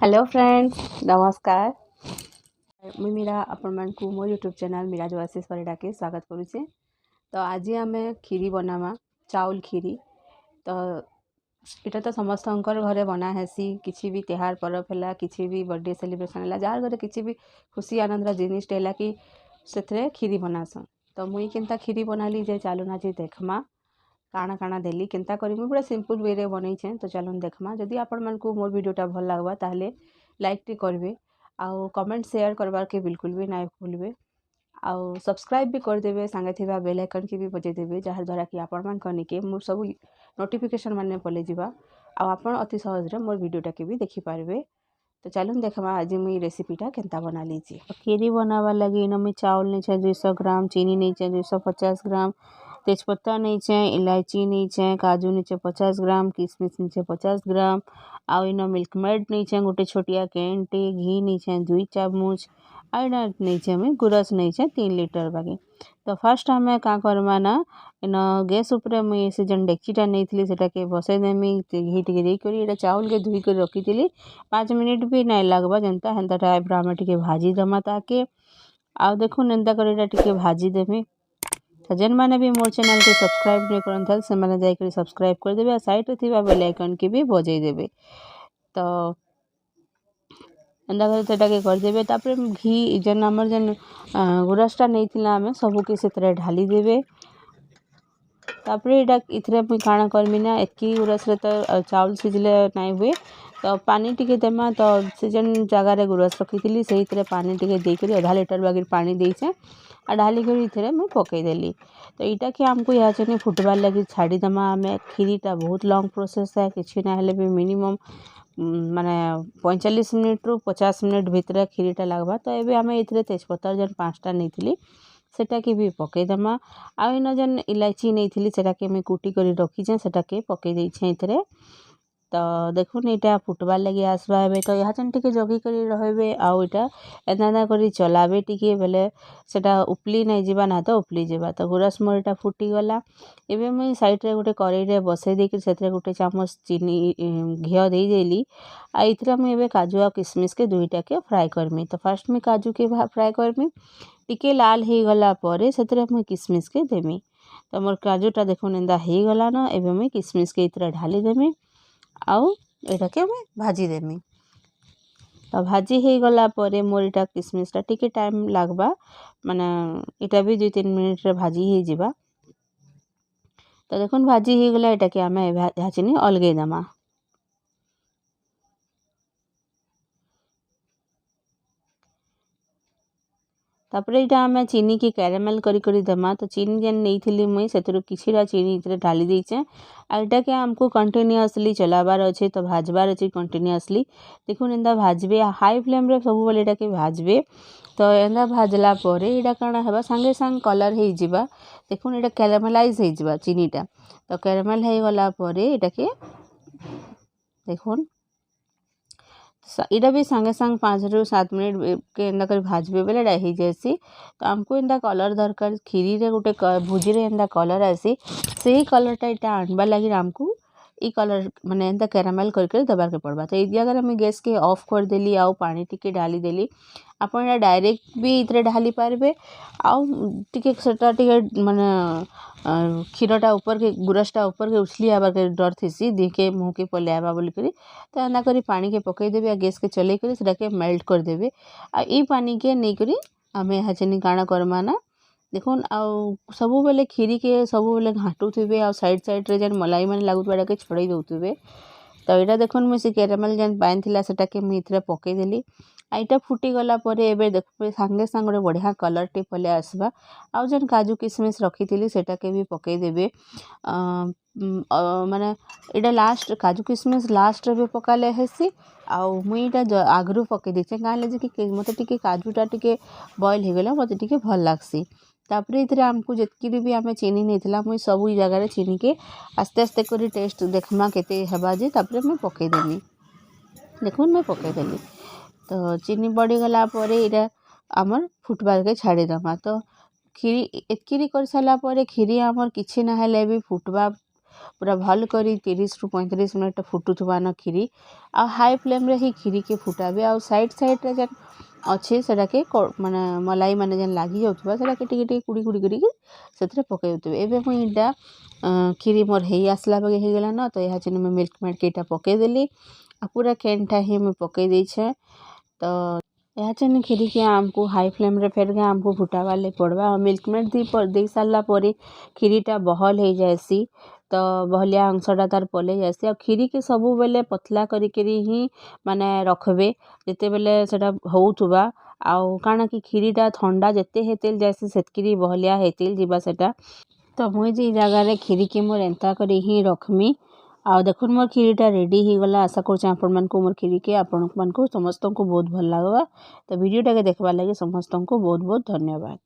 Hello friends, नमस्कार। मुई मीरा आपण मानकु मो यूट्यूब चैनल मीरा जोआसिस परिडा के स्वागत करुचे। तो आज आम खीरी बनामा, चाउल खीरी। तो इटा तो समस्तंकर घरे बना हेसी, किसी भी त्योहार पर्व है, किसी भी बर्थडे सेलिब्रेशन है, जार घरे किसी भी खुशी आनंद जिनिस है कि से खीरी बनासन। तो मुई केनता खीरी बनाली जे चालू ना जी देखमा काଣା काଣା देली केनता करी मुई पूरा सिंपल वे रे बनईछे। तो चलन देखमा। जदि आपण मानकु मोर वीडियोटा भल लागबा ताहले लाइक टी करबे, आउ कमेंट शेयर करबार के बिल्कुल भी ना भूलबे, आउ सब्सक्राइब भी करदेबे, सांगे थिबा बेल आइकन के भी बजे देबे, जहाँ द्वारा कि आपण मान कनिके मोर सब नोटिफिकेशन माने पले जिबा, आउ आपण अति सहज रे मोर वीडियोटा के भी देखि पारबे। तो चलून देखमा आज मुई रेसिपीटा केनता बना लीजिए। खीरी बनावा लगी इन मुई चाउल नीचे 200 ग्राम, चीनी नीचे 250 ग्राम, तेजपत्ता नीचे, इलायची नीचे, काजू नीचे 50 ग्राम, किशमिश नीचे 50 ग्राम, आउ इन मिल्क मेड नीचे गोटे छोटिया केनटे, घी नीचे 2 चामच, आइना नीचे में गुरस नीचे 3 लीटर बाकी। तो फर्स्ट हमें का करवा ना इन गैस उपरे मुई से जन डेक्चीटा नहीं सेटा के बसई देमी, घी टिके दे करी एटा चाउल के धुई कर रखी थी। 5 मिनिट भी नहीं लगवा, जनता हेन्ता टाइप आम टिके भाजी दमा ताके। आउ देखो एंता कर एटा टिके भाजी देमी। तो जेन माने भी मोर चैनल के सब्सक्राइब नहीं करन से माने जाई कर सब्सक्राइब कर देबे, साइड रे थिबा बेल आइकन के भी बजाई देबे। तो एंदा सेटा के कर देबे। तापर घी जन हमर जन गुरसटा नहीं थिला हमें सबू के सेतरे ढाली देबे। तापर एटा इथरे मुई काଣା करमी ना एकी गुरस रे तो चाउल सिझले नहीं हुए, तो पानी टिके देमा। तो से जन जगह रे गुरस रखी थी से इतरे पानी टिके दे करी आधा लीटर बागी पानी देइछे आ ढाली कर इथरे मुई पकई देली। तो इटा के हमको यहाँ चने फुटबार लगी छाड़ी दमा। हमें खीरीटा बहुत लॉन्ग प्रोसेस है, किसी ना हेले भी मिनिमम माने 45 मिनिट रु 50 मिनिट भितर खीरीटा लगवा। तो ये आम ये तेजपत्ता जन 5टा नहीं थी सेटा के भी पकई दमा। आउ इन जन इलायची नहीं थी सेटा के मैं कुटी कर रखीचे सेटा के पकई देइछे इथरे। तो देखुन यहाँ फुटबार लगे आसवा है। तो यहाँ चन टिके जगी कर रहे आउ इटा एदा कर चलाबे टिके बेले सेटा उपली नहीं जीवा ना तो उपली जीवा। तो गुरस मोर इटा फुटी गला। एबे मुई साइड रे गोटे कड़ाई रे बसई देकर से गोटे चामच चीनी घी दे देली। आ इथरा मुई एबे काजू आ किशमिश के दुईटा के फ्राए करमी। तो फर्स्ट मुई काजू के फ्राए करमी, टिके लाल हो गला परे सेतरे मुई किशमिश के देमी। तो मोर काजूटा देखुन एंदा हो गला ना, एबे मुई किशमिश के इतरा ढाली देमी आउ एटा के मैं भाजी देमी। तो भाजी हो गला परे मोर इटा किशमिशटा टिके टाइम लागबा, माने इटा भी 2-3 मिनिट रे भाजी हो जिबा। तो देखुन भाजी हो गला, एटा के आमे भाजिनी अलगे दमा। तापर इटा आमे चीनी की कैरामेल करी करी दमा। तो चीनी जेन नहीं थी मुई सेतरु किछिरा चीनी इतरे ढाली देइछे। आ एटा के हमको कंटिन्यूअसली चलाबार अच्छे, तो भाजबार अच्छे कंटिन्यूअसली। देखुन एंदा भाजबे हाई फ्लेम रे सब बेले एटा के भाजबे। तो एंदा भाजला परे एटा काना हेबा संगे संग कलर हो जिबा। देखुन एटा कैरामेलाइज हो जिबा चीनीटा। तो कैरामेल हो गला परे एटा के देखुन इटा भी संगे संग 5 रु 7 मिनिट के एंदा कर भाजबे बेले एटा हो जाएसी। तो हमको एंदा कलर दरकार खीरी रे गोटे भुजी रे एंदा कलर आसी, से कलरटा इटा आनबा लगी हमको ई कलर माने एंदा कैरामेल करके दबार के पड़बा। तो ई जगह मैं गैस के ऑफ कर देली आउ पानी टिके डाली देली। आपण एटा डायरेक्ट भी इतरे ढाली पारबे, आउ टिके सेटा टिके माने क्षीरटा ऊपर के गुरसटा ऊपर के उछली आबार के डर थीसी देखे मुँह के पले आबा बोली करी। तो एंदा करी पानी के पकई देबे आ गैस के चले करी सेटा के मेल्ट कर देबे। आ ई पानी के नहीं करी आमे हचनी काना करमा ना देखुन आउ सबु बेले खीरी के सबु बेले घाटू थिबे आ साइड साइड रे जन मलाई माने लागुतबा एटा के छड़ई दउथिबे। तो एटा देखुन मुई से कैरामेल जन पाइन थिला सेटा के मुई इथरे पकई देली। आइटा फुटी गला परे एबे देखबे संगे संग गोटे बढ़िया कलर टे पले आसबा। आउ जन काजू किशमिश रखी थी सेटा के भी पकई देबे। माने एटा लास्ट काजू किशमिश लास्ट रे भी पकाले हेसी। आउ मुई इटा आगरू पकई देछे काले जे कि मते टिके काजूटा टिके बॉयल हो गला मते टिके भल लागसी। तापर इथरे हमको जेतकी भी आमे चीनी नहीं थिला मुई सब ई जगह रे चीनी के आस्ते आस्ते करी टेस्ट देखमा केते हेबा जे तापर मैं पकई देनी। देखुन मैं पकई देली। तो चीनी बढ़ी गला परे इटा आमर फुटबार के छाड़ी दमा। तो खीरी एतकी कर सारा परे खीरी आमर किछि ना हेले भी फुटबा पूरा भल करी 30 रु 35 मिनट फुटुथबान खीरी आ हाई फ्लेम रे ही खीरी के फुटाबे आ साइड साइड रे जेन अच्छे सेटा के माने मलाई माने जेन लागी जाउथबा सेटा के टिके टिके कुड़ी कुड़ी करी सेतरे पकै उतबे एबे मुई इटा खीरी मोर हेई आसला बगे हे गेला न तो यहाँ चिन मैं मिल्क मेड के इटा पकै देली आ पूरा केनटा ही मैं पकै दै छे। तो यहाँ चिन खीरी के आमको हाई फ्लेम रे फेर के आमको फुटावा ले पड़वा मिल्क मेड दे सारा पर खीरीटा बहल हो जाएसी तो बहलिया अंशटा तार पले जाएसी आ खीरी के सबु बेले पतला करी ही माने रखबे जेते बेले सेटा होउथुबा आउ काना कि खीरीटा ठंडा जेते हेतेल जाएसी सेतकिरी बहलिया हेतेल जीवा सेटा। तो मुई जे जगह रे खीरी के मोर एंता करी ही रखमी आ देखुन मोर खीरीटा रेडी ही गला आशा करछे आपण मानकु मोर खीरी के आपण मानकु समस्त को बहुत भल लागबा। तो वीडियोटा के देखबा लागि समस्त को बहुत बहुत धन्यवाद।